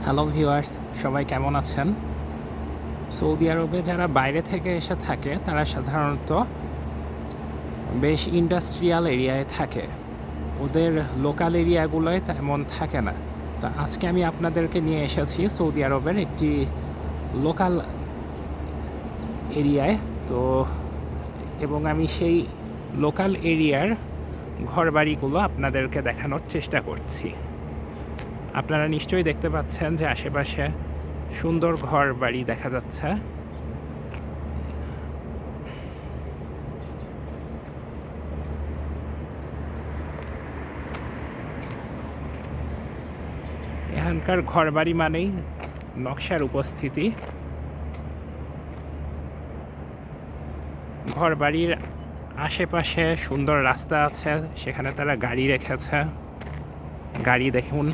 Hello viewers, সবাই কেমন আছেন? সৌদি আরবে যারা বাইরে থেকে এসে থাকে তারা সাধারণত বেশ ইন্ডাস্ট্রিয়াল এরিয়ায় থাকে। ওদের লোকাল এরিয়াগুলোয় তেমন থাকে না। তো আজকে আমি আপনাদেরকে নিয়ে এসেছি সৌদি আরবের একটি লোকাল এরিয়ায়। তো এবং আমি সেই লোকাল এরিয়ার ঘরবাড়িগুলো আপনাদেরকে দেখানোর চেষ্টা করছি। আপনারা নিশ্চয়ই দেখতে পাচ্ছেন যে আশেপাশে সুন্দর ঘরবাড়ি দেখা যাচ্ছে। এখানকার ঘরবাড়ি মানেই নকশার উপস্থিতি। ঘরবাড়ির আশেপাশে সুন্দর রাস্তা আছে, সেখানে তারা গাড়ি রেখেছে। গাড়ি দেখুন।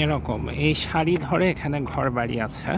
এরকম এই সারি ধরে এখানে ঘরবাড়ি আছে।